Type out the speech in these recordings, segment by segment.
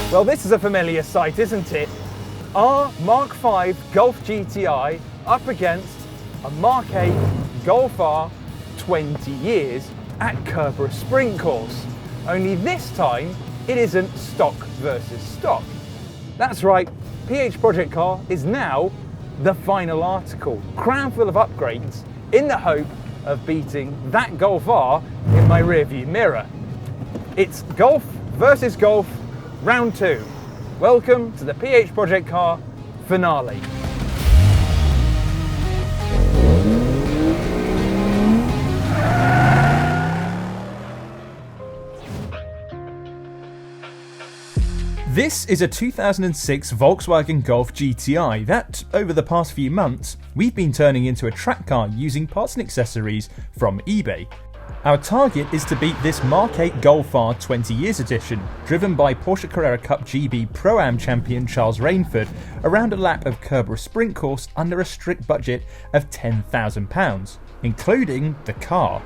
Well, this is a familiar sight, isn't it? Our Mk5 Golf GTI up against a Mk8 Golf R 20 years at Curborough Sprint Course. Only this time, it isn't stock versus stock. That's right, PH Project Car is now the final article, crammed full of upgrades in the hope of beating that Golf R in my rearview mirror. It's Golf versus Golf round 2. Welcome to the PH Project Car finale. This is a 2006 Volkswagen Golf GTI that, over the past few months, we've been turning into a track car using parts and accessories from eBay. Our target is to beat this Mk8 Golf R 20 years edition, driven by Porsche Carrera Cup GB Pro-Am champion Charles Rainford around a lap of Curborough Sprint Course under a strict budget of £10,000, including the car.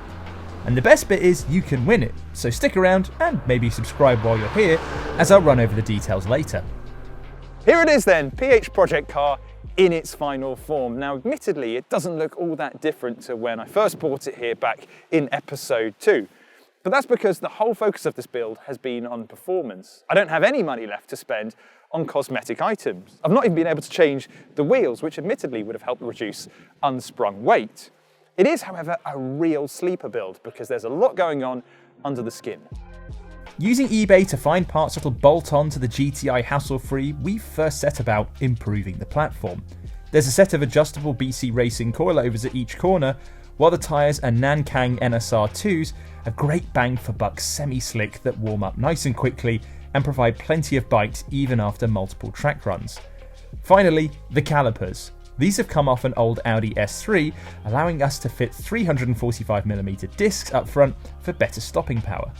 And the best bit is you can win it, so stick around and maybe subscribe while you're here, as I'll run over the details later. Here it is then, PH Project Car in its final form. Now admittedly it doesn't look all that different to when I first bought it here back in episode 2. But that's because the whole focus of this build has been on performance. I don't have any money left to spend on cosmetic items. I've not even been able to change the wheels, which admittedly would have helped reduce unsprung weight. It is, however, a real sleeper build because there's a lot going on under the skin. Using eBay to find parts that'll bolt on to the GTI hassle-free, we first set about improving the platform. There's a set of adjustable BC Racing coilovers at each corner, while the tyres are Nankang NSR2s, a great bang for buck semi-slick that warm up nice and quickly and provide plenty of bite even after multiple track runs. Finally, the calipers. These have come off an old Audi S3, allowing us to fit 345mm discs up front for better stopping power.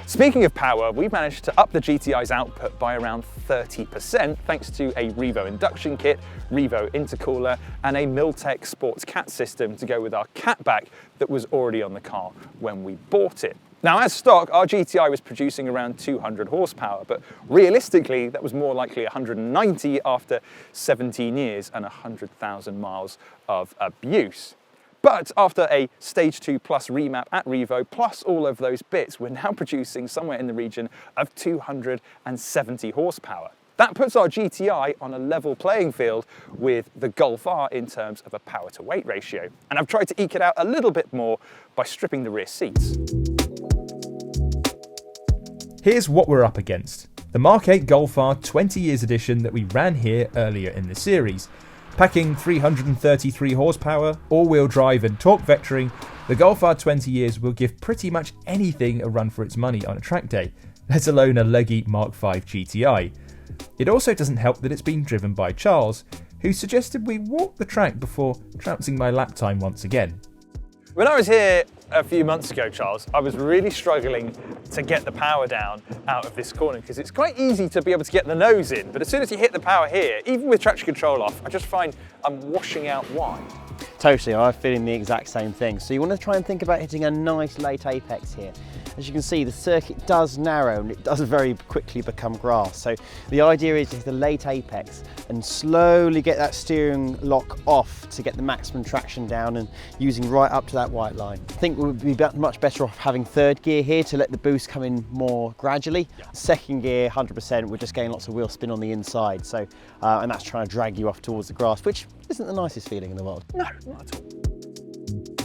Speaking of power, we've managed to up the GTI's output by around 30% thanks to a Revo induction kit, Revo intercooler and a Milltek sports cat system to go with our catback that was already on the car when we bought it. Now as stock, our GTI was producing around 200 horsepower, but realistically that was more likely 190 after 17 years and 100,000 miles of abuse. But after a Stage 2 plus remap at Revo, plus all of those bits, we're now producing somewhere in the region of 270 horsepower. That puts our GTI on a level playing field with the Golf R in terms of a power to weight ratio. And I've tried to eke it out a little bit more by stripping the rear seats. Here's what we're up against. The Mk8 Golf R 20 years edition that we ran here earlier in the series. Packing 333 horsepower, all-wheel drive and torque vectoring, the Golf R 20 years will give pretty much anything a run for its money on a track day, let alone a leggy Mk5 GTI. It also doesn't help that it's been driven by Charles, who suggested we walk the track before trouncing my lap time once again. When I was here a few months ago, Charles, I was really struggling to get the power down out of this corner because it's quite easy to be able to get the nose in, but as soon as you hit the power here, even with traction control off, I just find I'm washing out wide. Totally, I'm feeling the exact same thing. So you want to try and think about hitting a nice late apex here. As you can see, the circuit does narrow and it does very quickly become grass. So the idea is to hit the late apex and slowly get that steering lock off to get the maximum traction down and using right up to that white line. I think we would be much better off having third gear here to let the boost come in more gradually. Yeah. Second gear, 100%, we're just getting lots of wheel spin on the inside. So, and that's trying to drag you off towards the grass, which isn't the nicest feeling in the world. No, not at all.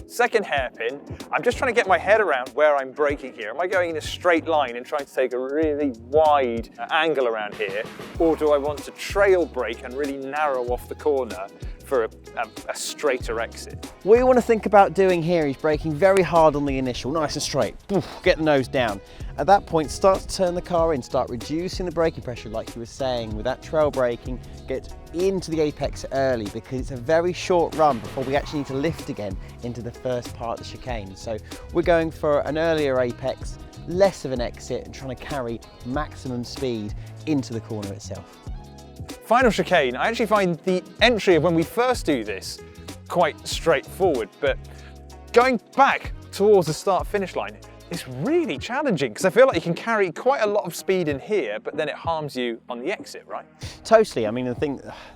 Second hairpin, I'm just trying to get my head around where I'm braking here. Am I going in a straight line and trying to take a really wide angle around here? Or do I want to trail brake and really narrow off the corner for a straighter exit? What you want to think about doing here is braking very hard on the initial, nice and straight. Get the nose down. At that point, start to turn the car in, start reducing the braking pressure like you were saying. With that trail braking, get into the apex early because it's a very short run before we actually need to lift again into the first part of the chicane. So we're going for an earlier apex, less of an exit and trying to carry maximum speed into the corner itself. Final chicane, I actually find the entry of when we first do this quite straightforward, but going back towards the start-finish line, It's really challenging because I feel like you can carry quite a lot of speed in here, but then it harms you on the exit, right? Totally. I mean,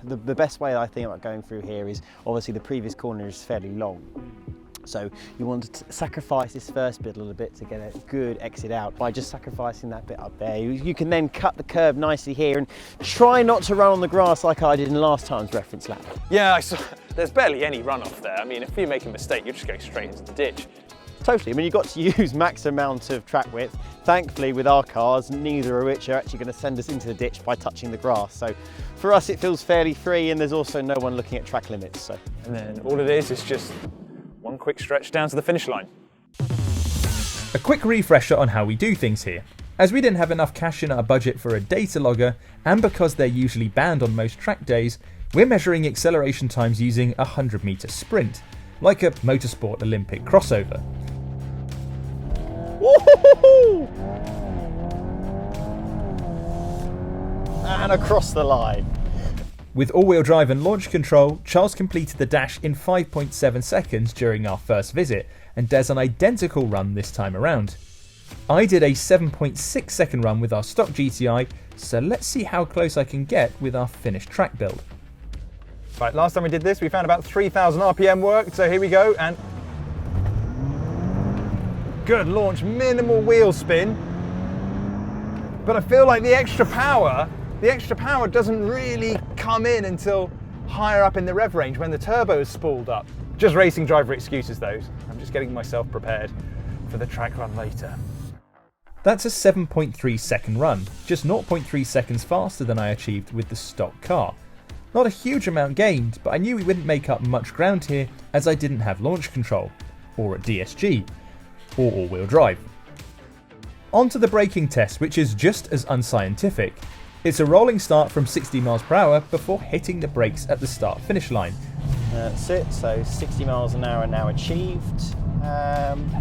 the best way I think about going through here is obviously the previous corner is fairly long. So you want to sacrifice this first bit a little bit to get a good exit out by just sacrificing that bit up there. You can then cut the curb nicely here and try not to run on the grass like I did in last time's reference lap. Yeah, there's barely any runoff there. I mean, if you make a mistake, you're just going straight into the ditch. Totally. I mean, you've got to use max amount of track width. Thankfully, with our cars, neither of which are actually going to send us into the ditch by touching the grass. So for us, it feels fairly free, and there's also no one looking at track limits. So. And then all it is just one quick stretch down to the finish line. A quick refresher on how we do things here. As we didn't have enough cash in our budget for a data logger, and because they're usually banned on most track days, we're measuring acceleration times using a 100-metre sprint, like a motorsport Olympic crossover. Woo-hoo-hoo-hoo! And across the line. With all-wheel drive and launch control, Charles completed the dash in 5.7 seconds during our first visit, and does an identical run this time around. I did a 7.6 second run with our stock GTI, so let's see how close I can get with our finished track build. Right, last time we did this, we found about 3,000 RPM worked, so here we go, and good launch, minimal wheel spin, but I feel like the extra power doesn't really come in until higher up in the rev range when the turbo is spooled up. Just racing driver excuses those. I'm just getting myself prepared for the track run later. That's a 7.3 second run, just 0.3 seconds faster than I achieved with the stock car. Not a huge amount gained, but I knew we wouldn't make up much ground here as I didn't have launch control, or a DSG, or all-wheel drive. On to the braking test, which is just as unscientific. It's a rolling start from 60 miles per hour before hitting the brakes at the start-finish line. That's it, so 60 miles an hour now achieved.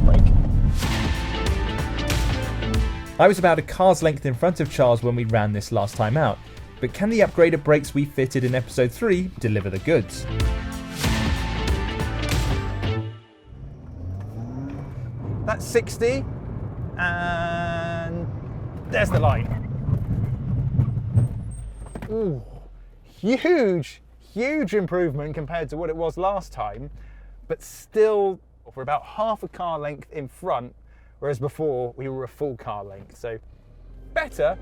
Brake. I was about a car's length in front of Charles when we ran this last time out, but can the upgraded brakes we fitted in episode 3 deliver the goods? That's 60, and there's the line. Ooh, huge improvement compared to what it was last time, but still we're about half a car length in front, whereas before we were a full car length. So better,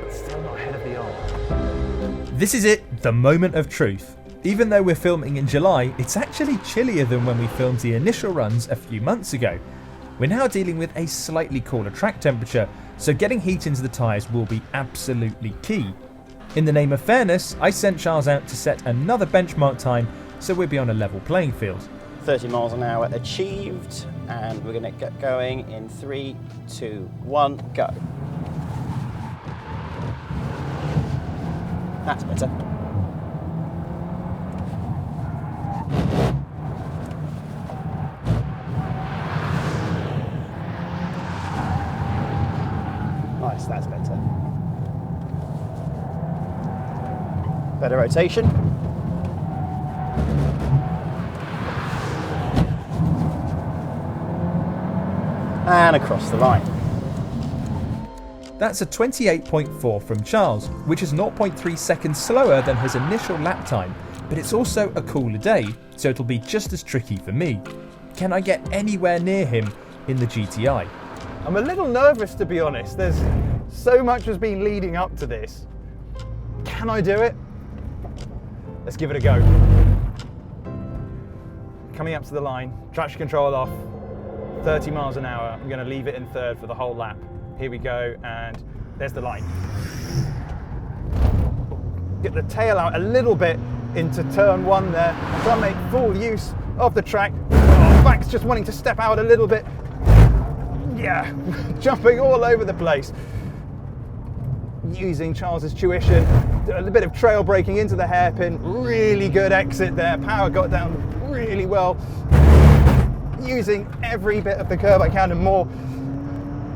but still not ahead of the arm. This is it, the moment of truth. Even though we're filming in July, it's actually chillier than when we filmed the initial runs a few months ago. We're now dealing with a slightly cooler track temperature, so getting heat into the tyres will be absolutely key. In the name of fairness, I sent Charles out to set another benchmark time so we'll be on a level playing field. 30 miles an hour achieved, and we're going to get going in 3, 2, 1, go. That's better. Nice, that's better. Better rotation. And across the line. That's a 28.4 from Charles, which is 0.3 seconds slower than his initial lap time, but it's also a cooler day, so it'll be just as tricky for me. Can I get anywhere near him in the GTI? I'm a little nervous, to be honest. There's so much has been leading up to this. Can I do it? Let's give it a go. Coming up to the line, traction control off, 30 miles an hour. I'm going to leave it in third for the whole lap. Here we go, and there's the line. Get the tail out a little bit into turn 1 there. Try and make full use of the track. Oh, back's just wanting to step out a little bit. Yeah, jumping all over the place. Using Charles's tuition, a bit of trail braking into the hairpin. Really good exit there. Power got down really well. Using every bit of the curve I can and more.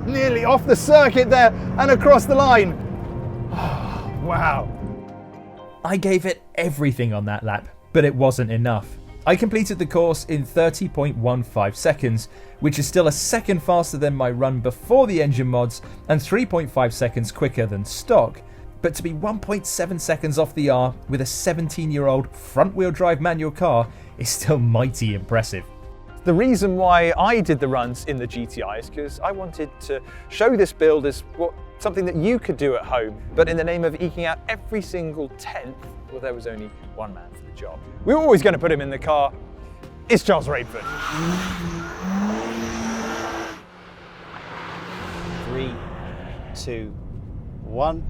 Nearly off the circuit there and across the line. Oh, wow. I gave it everything on that lap, but it wasn't enough. I completed the course in 30.15 seconds, which is still a second faster than my run before the engine mods and 3.5 seconds quicker than stock. But to be 1.7 seconds off the R with a 17-year-old front-wheel drive manual car is still mighty impressive. The reason why I did the runs in the GTI is because I wanted to show this build as something that you could do at home, but in the name of eking out every single tenth, well, there was only one man for the job. We were always going to put him in the car. It's Charles Rainford. 3, 2, 1.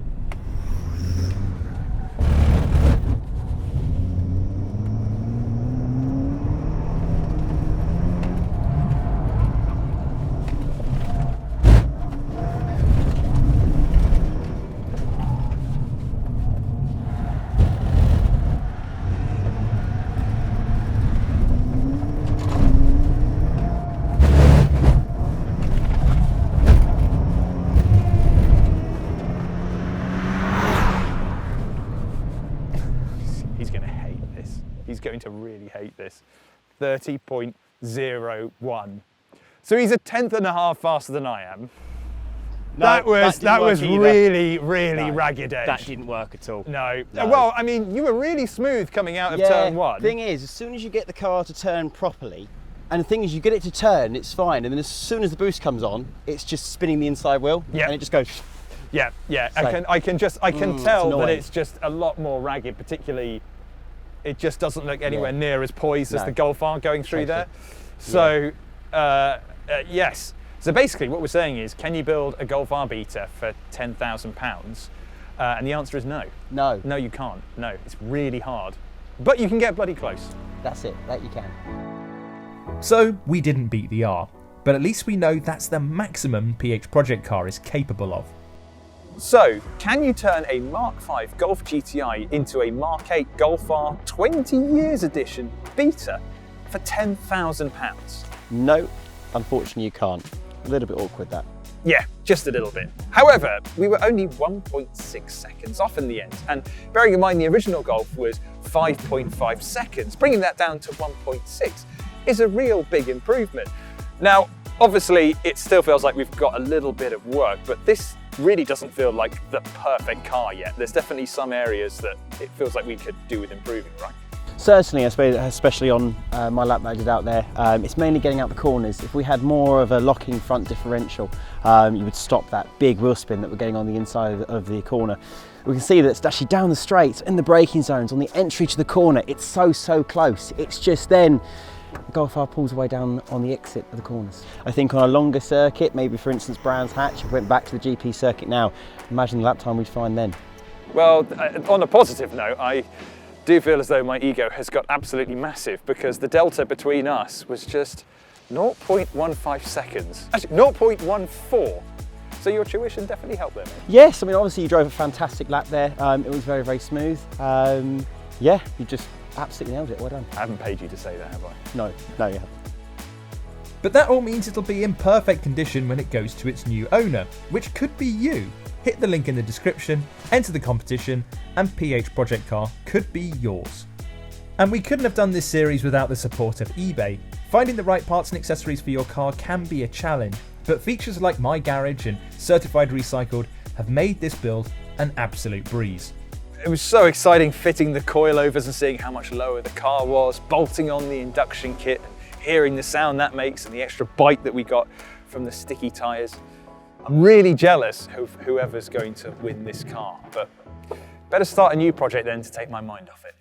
He's going to really hate this. 30.01. So he's a tenth and a half faster than I am. No, that was really ragged edge. That didn't work at all. No. Well, I mean, you were really smooth coming out of turn one. The thing is, as soon as you get the car to turn properly, and the thing is, you get it to turn, it's fine, and then as soon as the boost comes on, it's just spinning the inside wheel, and it just goes. Yeah. So, I can tell that it's just a lot more ragged, particularly. It just doesn't look anywhere near as poised as the Golf R going through there. So, yes. So basically what we're saying is, can you build a Golf R beater for £10,000? And the answer is no. No. No, you can't. No, it's really hard. But you can get bloody close. That's it, that you can. So we didn't beat the R, but at least we know that's the maximum PH Project Car is capable of. So, can you turn a Mk5 Golf GTI into a Mk8 Golf R 20 years edition beater for £10,000? No, unfortunately you can't. A little bit awkward, that. Yeah, just a little bit. However, we were only 1.6 seconds off in the end, and bearing in mind the original Golf was 5.5 seconds, bringing that down to 1.6 is a real big improvement. Now, obviously, it still feels like we've got a little bit of work, but this really doesn't feel like the perfect car yet. There's definitely some areas that it feels like we could do with improving, right? Certainly, I suppose, especially on my lap that I did out there, it's mainly getting out the corners. If we had more of a locking front differential, you would stop that big wheel spin that we're getting on the inside of the corner. We can see that it's actually down the straight, in the braking zones, on the entry to the corner. It's so close. It's just then the Golf R pulls away down on the exit of the corners. I think on a longer circuit, maybe for instance Brands Hatch, if we went back to the GP circuit now, imagine the lap time we'd find then. Well, on a positive note, I do feel as though my ego has got absolutely massive, because the delta between us was just 0.15 seconds. Actually, 0.14. So your tuition definitely helped there, mate. Yes, I mean obviously you drove a fantastic lap there. It was very smooth. Yeah, you just absolutely nailed it. Well done. I haven't paid you to say that, have I? No, you haven't. But that all means it'll be in perfect condition when it goes to its new owner, which could be you. Hit the link in the description, enter the competition, and PH Project Car could be yours. And we couldn't have done this series without the support of eBay. Finding the right parts and accessories for your car can be a challenge, but features like My Garage and Certified Recycled have made this build an absolute breeze. It was so exciting fitting the coilovers and seeing how much lower the car was, bolting on the induction kit, hearing the sound that makes and the extra bite that we got from the sticky tyres. I'm really jealous of whoever's going to win this car, but better start a new project then to take my mind off it.